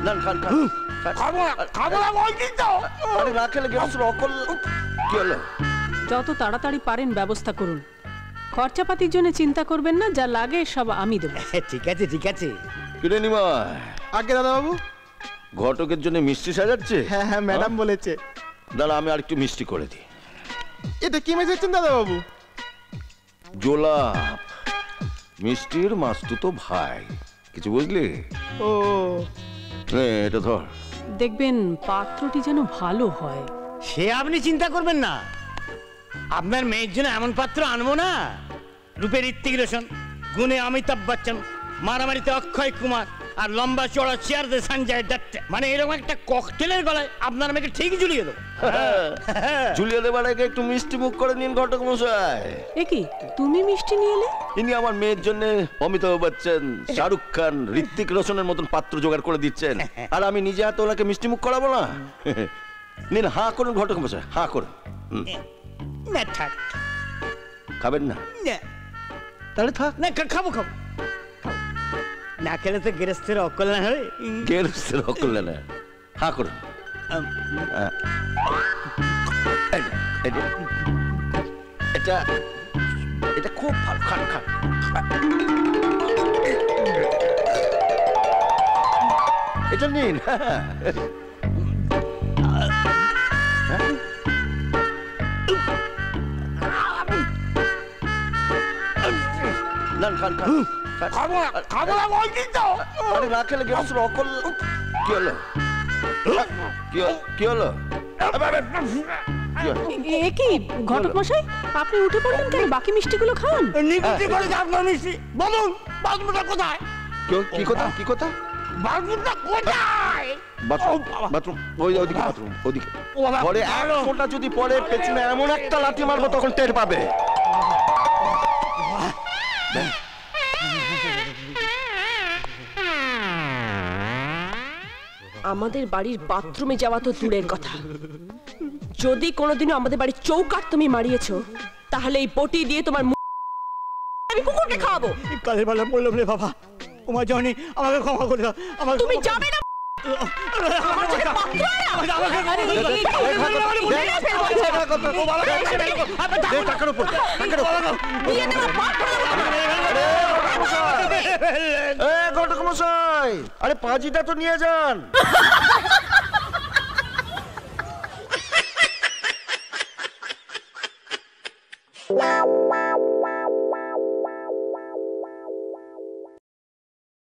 না খান খান খাবো না বলছি তো। আরে না খেলে গ্যাসের অকল কি হলো? যত তাড়াতাড়ি পারেন ব্যবস্থা করুন। খরচাপাতির জন্য চিন্তা করবেন না, যা লাগে সব আমি দেব। ঠিক আছে ঠিক আছে। কিরে নিমা? আগে দাদা বাবু। ঘটকের জন্য মিষ্টি সাজাচ্ছে? হ্যাঁ হ্যাঁ ম্যাডাম বলেছে। দাদা আমি আর একটু মিষ্টি করে দিই। এটা কি মেশাচ্ছেন দাদা বাবু? জোলাপ, মিষ্টির মাস্তুতো ভাই, কিছু বুঝলি? ও এটা ধর। দেখবেন পাত্রটি যেন ভালো হয়। সে আপনি চিন্তা করবেন না, আপনার মেয়ের জন্য এমন পাত্র আনবো না, রূপে ঋত্বিক রোশন, গুণে অমিতাভ বচ্চন, মারামারিতে অক্ষয় কুমার, আর লম্বা চড়া চেয়ারতে সঞ্জয় দত্ত। মানে এরকম একটা ককটেলের গলায় আপনার মেয়েকে ঠিক ঝুলিয়ে দেবো। ঝুলিয়ে দেবার আগে একটু মিষ্টি মুখ করে নিন ঘটক মশাই। এ কি তুমি মিষ্টি নিয়ে এলে? ইনি আমার মেয়ের জন্য অমিতাভ বচ্চন, শাহরুখ খান, ঋত্বিক রোশনের মতন পাত্র জোগাড় করে দিচ্ছেন, আর আমি নিজে হাতে ওনাকে মিষ্টি মুখ করাবো না? নিন, হাঁ করুন ঘটক মশাই, হাঁ করুন। না থাক। খাবেন না? তাহলে থাক। না খাবো খাবো। না খেলে তো গৃহস্থের অকল্যাণ হবে। গৃহস্থের অকল্যাণ। হাঁ করুন। এটা এটা খুব ভালো, খান খান। এটা নিন। খান খান খাবো না বলছি তো। আরে না খেলে গ্যাসের অকল কি হলো? কি হলো? এ কি ঘটক মশাই, আপনি উঠে পড়লেন কেন? বাকি মিষ্টিগুলো খান। নিকুতি করে আপনার মিষ্টি বলুন, বাথরুমটা কোথায়? কি কথা? কি কথা? বাথরুমটা কোথায়? বাথরুম ওইদিকে, বাথরুম ওইদিকে। পরে এক ফোঁটা যদি পরে পেছনে এমন একটা লাঠি মারবো তখন টের পাবে। আমাদের বাড়ির বাথরুমে যাওয়া তো দূরের কথা, যদি কোনোদিনও আমাদের বাড়ির চৌকাঠ তুমি মারিয়েছো, তাহলে এই বটি দিয়ে তোমার আমি কুকুরকে খাওয়াবো। কালের বেলা বললাম রে বাবা, তোমার জনি আমাকে ক্ষমা করে দাও। তুমি যাবে না। ঘটক মশাই, আরে পাজিটা তো নিয়ে যান।